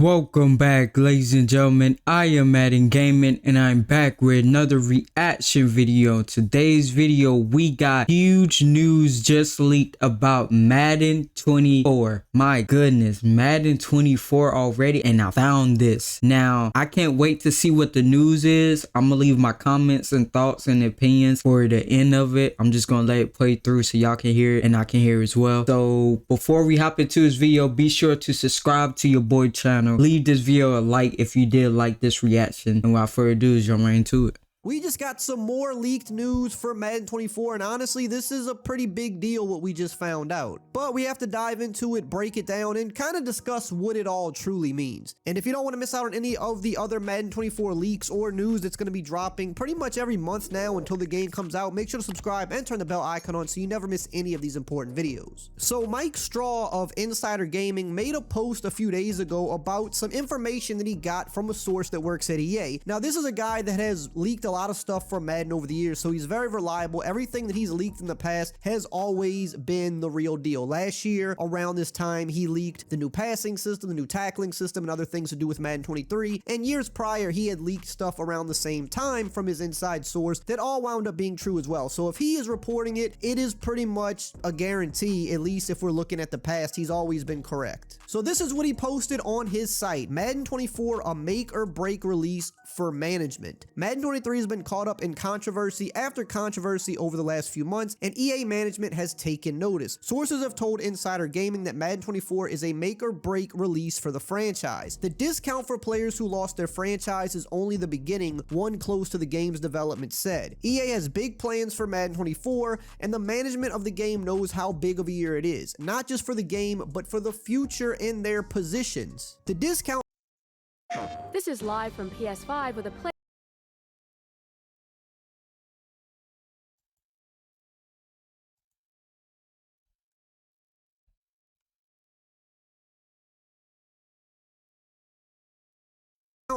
Welcome back, ladies and gentlemen. I am Madden Gaming and I'm back with another reaction video. Today's video, we got huge news just leaked about Madden 24. My goodness, Madden 24 already, and I found this. Now, I can't wait to see what the news is. I'm gonna leave my comments and thoughts and opinions for the end of it. I'm just gonna let it play through so y'all can hear it and I can hear it as well. So before we hop into this video, be sure to subscribe to your boy channel. Leave this video a like if you did like this reaction, and without further ado, jump right into it. We just got some more leaked news for Madden 24, and honestly, this is a pretty big deal what we just found out. But we have to dive into it, break it down, and kind of discuss what it all truly means. And if you don't want to miss out on any of the other Madden 24 leaks or news that's going to be dropping pretty much every month now until the game comes out, make sure to subscribe and turn the bell icon on so you never miss any of these important videos. So Mike Straw of Insider Gaming made a post a few days ago about some information that he got from a source that works at EA. Now, this is a guy that has leaked a lot of stuff from Madden over the years, so he's very reliable. Everything that he's leaked in the past has always been the real deal. Last year, around this time, he leaked the new passing system, the new tackling system, and other things to do with Madden 23. And years prior, he had leaked stuff around the same time from his inside source that all wound up being true as well. So if he is reporting it, it is pretty much a guarantee, at least if we're looking at the past, he's always been correct. So this is what he posted on his site. Madden 24, a make or break release for management. Madden 23 has been caught up in controversy after controversy over the last few months, and EA management has taken notice. Sources have told Insider Gaming that Madden 24 is a make or break release for the franchise. The discount for players who lost their franchise is only the beginning, one close to the game's development said. EA has big plans for Madden 24, and the management of the game knows how big of a year it is, not just for the game, but for the future in their positions. The discount. This is live from PS5 with a play.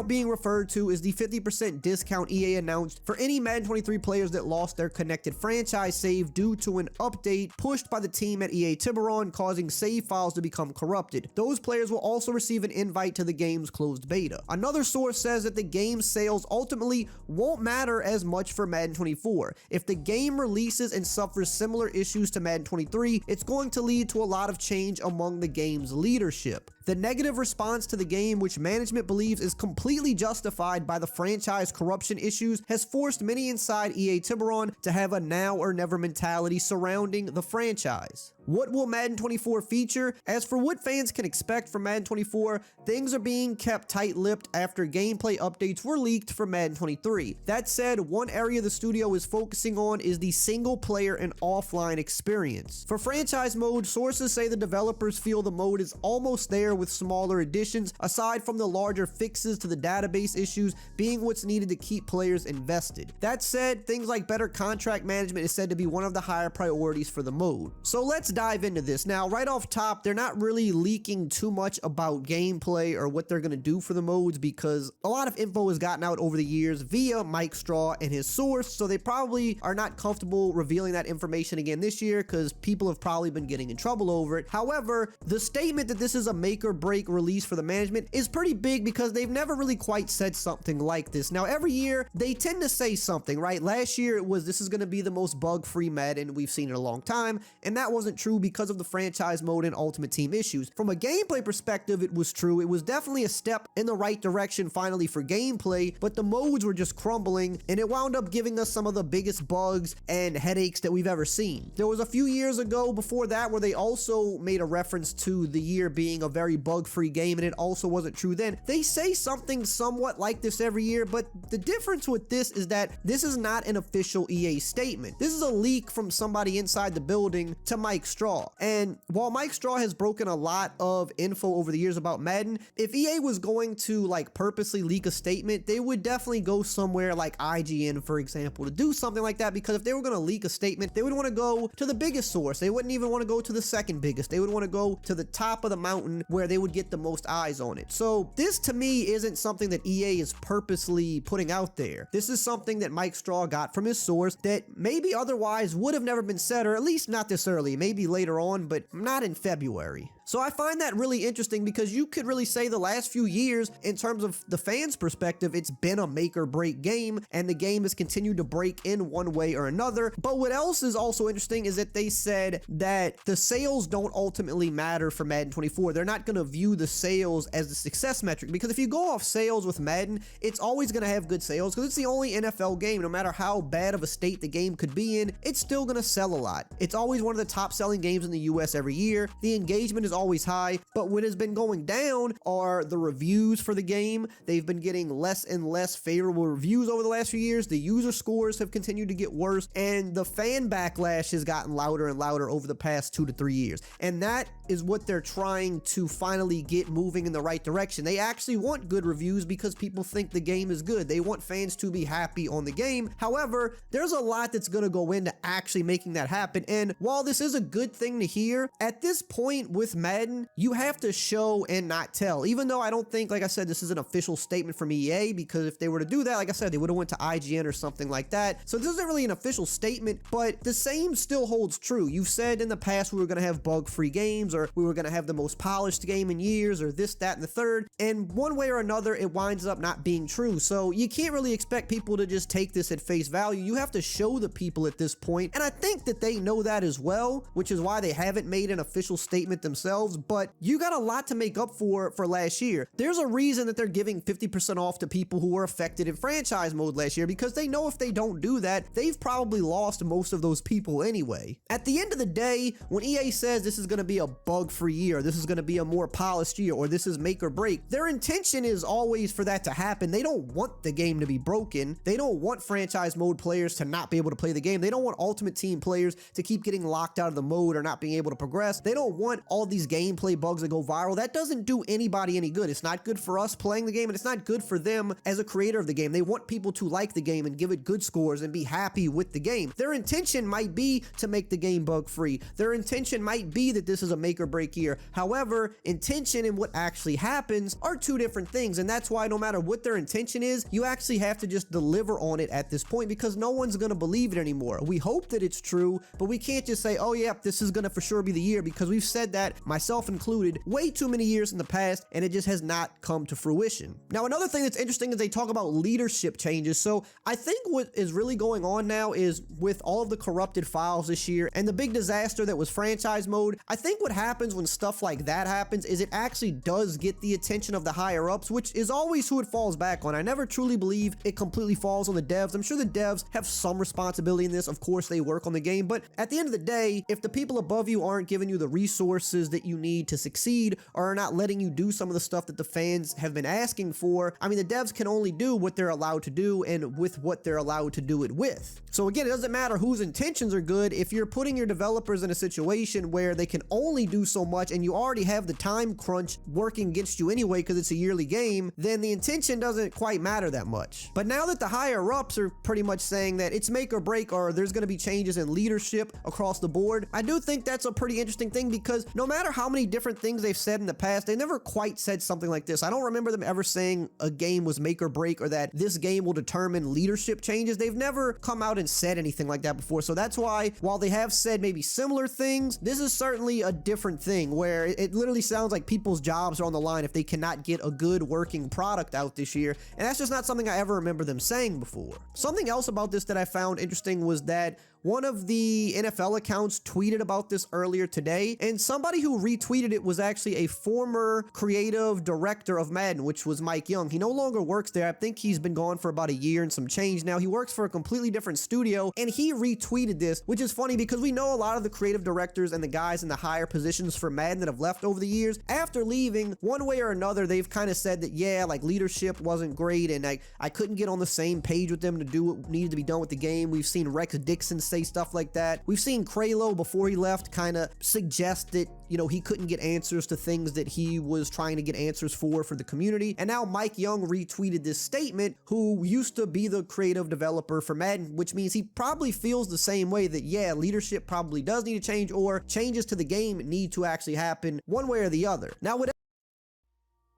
Being referred to is the 50% discount EA announced for any Madden 23 players that lost their connected franchise save due to an update pushed by the team at EA Tiburon, causing save files to become corrupted. Those players will also receive an invite to the game's closed beta. Another source says that the game's sales ultimately won't matter as much for Madden 24. If the game releases and suffers similar issues to Madden 23, it's going to lead to a lot of change among the game's leadership. The negative response to the game, which management believes is completely justified by the franchise corruption issues, has forced many inside EA Tiburon to have a now or never mentality surrounding the franchise. What will Madden 24 feature? As for what fans can expect from Madden 24, things are being kept tight-lipped after gameplay updates were leaked for Madden 23. That said, one area the studio is focusing on is the single-player and offline experience. For franchise mode, sources say the developers feel the mode is almost there with smaller additions, aside from the larger fixes to the database issues being what's needed to keep players invested. That said, things like better contract management is said to be one of the higher priorities for the mode. So let's dive into this. Now, right off top, they're not really leaking too much about gameplay or what they're going to do for the modes because a lot of info has gotten out over the years via Mike Straw and his source, so they probably are not comfortable revealing that information again this year because people have probably been getting in trouble over it. However, the statement that this is a make or break release for the management is pretty big because they've never really quite said something like this. Now, every year they tend to say something, right? Last year it was, this is going to be the most bug-free Madden we've seen in a long time, and that wasn't true because of the franchise mode and Ultimate Team issues. From a gameplay perspective, it was true. It was definitely a step in the right direction finally for gameplay, but the modes were just crumbling, and it wound up giving us some of the biggest bugs and headaches that we've ever seen. There was a few years ago before that where they also made a reference to the year being a very bug-free game, and it also wasn't true then. They say something somewhat like this every year, but the difference with this is that this is not an official EA statement. This is a leak from somebody inside the building to Mike Straw. And while Mike Straw has broken a lot of info over the years about Madden, if EA was going to like purposely leak a statement, they would definitely go somewhere like IGN, for example, to do something like that, because if they were going to leak a statement, they would want to go to the biggest source. They wouldn't even want to go to the second biggest. They would want to go to the top of the mountain where they would get the most eyes on it. So this to me isn't something that EA is purposely putting out there. This is something that Mike Straw got from his source that maybe otherwise would have never been said, or at least not this early, maybe later on, but not in February. So I find that really interesting because you could really say the last few years, in terms of the fans' perspective, it's been a make or break game, and the game has continued to break in one way or another. But what else is also interesting is that they said that the sales don't ultimately matter for Madden 24. They're not going to view the sales as the success metric, because if you go off sales with Madden, it's always going to have good sales because it's the only NFL game. No matter how bad of a state the game could be in, it's still going to sell a lot. It's always one of the top selling games in the US every year. The engagement is always high, but what has been going down are the reviews for the game. They've been getting less and less favorable reviews over the last few years. The user scores have continued to get worse, and the fan backlash has gotten louder and louder over the past 2 to 3 years. And that is what they're trying to finally get moving in the right direction. They actually want good reviews because people think the game is good. They want fans to be happy on the game. However, there's a lot that's going to go into actually making that happen. And while this is a good thing to hear, at this point with Madden, you have to show and not tell. Even though I don't think, like I said, this is an official statement from EA, because if they were to do that, like I said, they would have went to IGN or something like that. So this isn't really an official statement, but the same still holds true. You've said in the past we were going to have bug-free games, or we were going to have the most polished game in years, or this, that, and the third. And one way or another, it winds up not being true. So you can't really expect people to just take this at face value. You have to show the people at this point. And I think that they know that as well, which is why they haven't made an official statement themselves. But you got a lot to make up for last year. There's a reason that they're giving 50% off to people who were affected in franchise mode last year, because they know if they don't do that, they've probably lost most of those people anyway. At the end of the day, when EA says this is going to be a bug-free year, this is going to be a more polished year, or this is make or break, their intention is always for that to happen. They don't want the game to be broken. They don't want franchise mode players to not be able to play the game. They don't want Ultimate Team players to keep getting locked out of the mode or not being able to progress. They don't want all these gameplay bugs that go viral. That doesn't do anybody any good. It's not good for us playing the game, and it's not good for them as a creator of the game. They want people to like the game and give it good scores and be happy with the game. Their intention might be to make the game bug-free. Their intention might be that this is a make or break year. However, intention and what actually happens are two different things, and that's why no matter what their intention is, you actually have to just deliver on it at this point, because no one's going to believe it anymore. We hope that it's true, but we can't just say, oh yeah, this is going to for sure be the year, because we've said that, myself included, way too many years in the past, and it just has not come to fruition. Now, another thing that's interesting is they talk about leadership changes. So I think what is really going on now is, with all of the corrupted files this year and the big disaster that was franchise mode, I think what happens when stuff like that happens is it actually does get the attention of the higher ups, which is always who it falls back on. I never truly believe it completely falls on the devs. I'm sure the devs have some responsibility in this. Of course, they work on the game, but at the end of the day, if the people above you aren't giving you the resources that you need to succeed, or are not letting you do some of the stuff that the fans have been asking for, I mean, the devs can only do what they're allowed to do, and with what they're allowed to do it with. So again, it doesn't matter whose intentions are good. If you're putting your developers in a situation where they can only do so much, and you already have the time crunch working against you anyway because it's a yearly game, then the intention doesn't quite matter that much. But now that the higher ups are pretty much saying that it's make or break, or there's going to be changes in leadership across the board, I do think that's a pretty interesting thing, because no matter how many different things they've said in the past, they never quite said something like this. I don't remember them ever saying a game was make or break, or that this game will determine leadership changes. They've never come out and said anything like that before. So that's why, while they have said maybe similar things, this is certainly a different thing, where it literally sounds like people's jobs are on the line if they cannot get a good working product out this year. And that's just not something I ever remember them saying before. Something else about this that I found interesting was that one of the NFL accounts tweeted about this earlier today, and somebody who retweeted it was actually a former creative director of Madden, which was Mike Young. He no longer works there. I think he's been gone for about a year and some change now. He works for a completely different studio, and he retweeted this, which is funny because we know a lot of the creative directors and the guys in the higher positions for Madden that have left over the years. After leaving, one way or another, they've kind of said that, yeah, like leadership wasn't great, and I couldn't get on the same page with them to do what needed to be done with the game. We've seen Rex Dixon say stuff like that. We've seen Kralo, before he left, kind of suggest that, you know, he couldn't get answers to things that he was trying to get answers for the community. And now Mike Young retweeted this statement, who used to be the creative developer for Madden, which means he probably feels the same way, that yeah, leadership probably does need to change, or changes to the game need to actually happen one way or the other. Now, what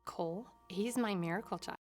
Cole, he's my miracle child.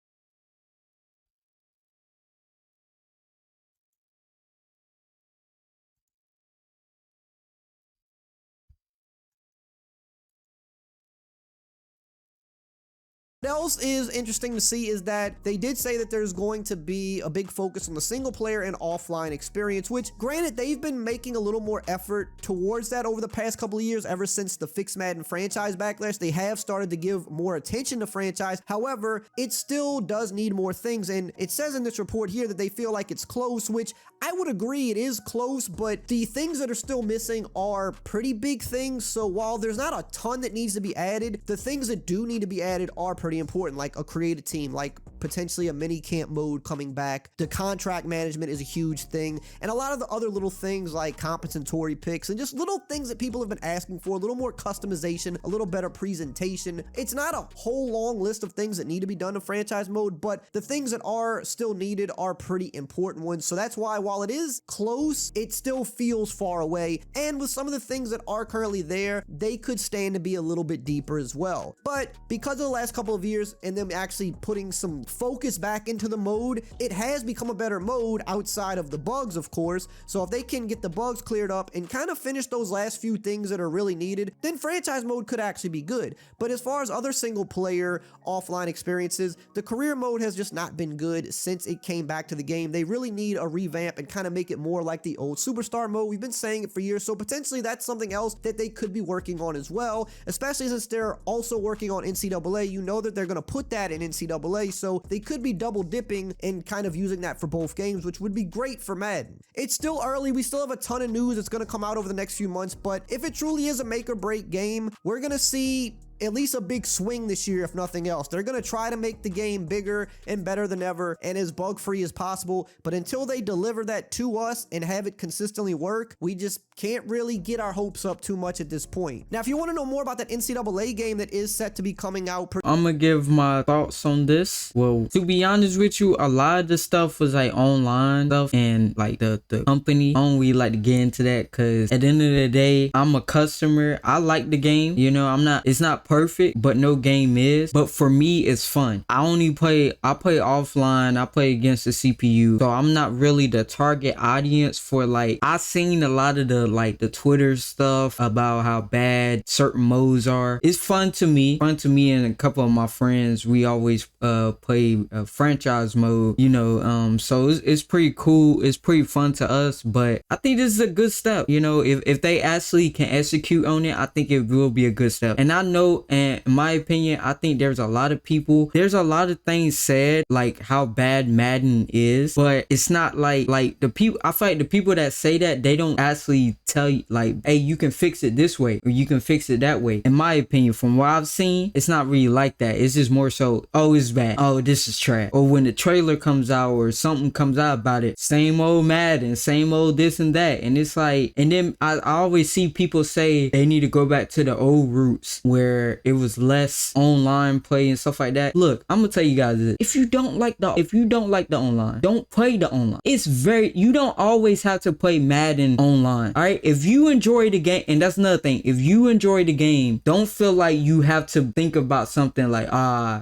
What else is interesting to see is that they did say that there's going to be a big focus on the single player and offline experience, which granted, they've been making a little more effort towards that over the past couple of years. Ever since the Fix Madden franchise backlash, they have started to give more attention to franchise. However, it still does need more things, and it says in this report here that they feel like it's close, which I would agree it is close, but the things that are still missing are pretty big things. So while there's not a ton that needs to be added, the things that do need to be added are pretty important, like a creative team, like potentially a mini camp mode coming back. The contract management is a huge thing, and a lot of the other little things like compensatory picks and just little things that people have been asking for, a little more customization, a little better presentation. It's not a whole long list of things that need to be done in franchise mode, but the things that are still needed are pretty important ones. So that's why while it is close, it still feels far away, and with some of the things that are currently there, they could stand to be a little bit deeper as well. But because of the last couple of years and them actually putting some focus back into the mode, it has become a better mode outside of the bugs, of course. So if they can get the bugs cleared up and kind of finish those last few things that are really needed, then franchise mode could actually be good. But as far as other single player offline experiences, the career mode has just not been good since it came back to the game. They really need a revamp and kind of make it more like the old superstar mode. We've been saying it for years, so potentially that's something else that they could be working on as well, especially since they're also working on NCAA. You know that they're going to put that in NCAA, so they could be double dipping and kind of using that for both games, which would be great for Madden. It's still early. We still have a ton of news that's going to come out over the next few months, but if it truly is a make or break game, we're going to see at least a big swing this year, if nothing else. They're going to try to make the game bigger and better than ever and as bug-free as possible, but until they deliver that to us and have it consistently work, we just can't really get our hopes up too much at this point. Now, if you want to know more about that NCAA game that is set to be coming out, I'm gonna give my thoughts on this. Well, to be honest with you, a lot of the stuff was like online stuff, and like the company, I don't really like to get into that because at the end of the day, I'm a customer. I like the game, you know. It's not perfect, but no game is. But for me, it's fun. I play offline. I play against the CPU, so I'm not really the target audience for like. I seen a lot of the Twitter stuff about how bad certain modes are. It's fun to me and a couple of my friends. We always play franchise mode, you know. So it's pretty cool. It's pretty fun to us. But I think this is a good step. You know, if they actually can execute on it, I think it will be a good step. And I know, and in my opinion, I think there's a lot of things said like how bad Madden is, but it's not like the people. I feel like the people that say that, they don't actually tell you like, hey, you can fix it this way or you can fix it that way. In my opinion, from what I've seen, it's not really like that. It's just more so, oh, it's bad, oh, this is trash, or when the trailer comes out or something comes out about it, same old Madden, same old this and that. And it's like, and then I always see people say they need to go back to the old roots where it was less online play and stuff like that. Look, I'm gonna tell you guys this. If you don't like the online, don't play the online. You don't always have to play Madden online. All right, if you enjoy the game, and that's another thing, if you enjoy the game, don't feel like you have to think about something like,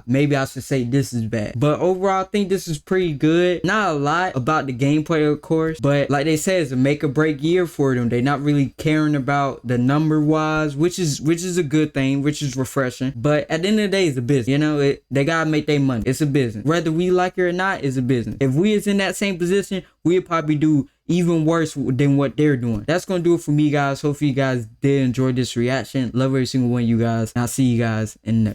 maybe I should say this is bad. But overall, I think this is pretty good. Not a lot about the gameplay, of course, but like they said, it's a make or break year for them. They're not really caring about the number wise, which is a good thing, which is refreshing. But at the end of the day, it's a business. You know, they gotta make their money. It's a business. Whether we like it or not, it's a business. If we is in that same position, we'd probably do even worse than what they're doing. That's gonna do it for me, guys. Hopefully you guys did enjoy this reaction. Love every single one of you guys, and I'll see you guys in the next.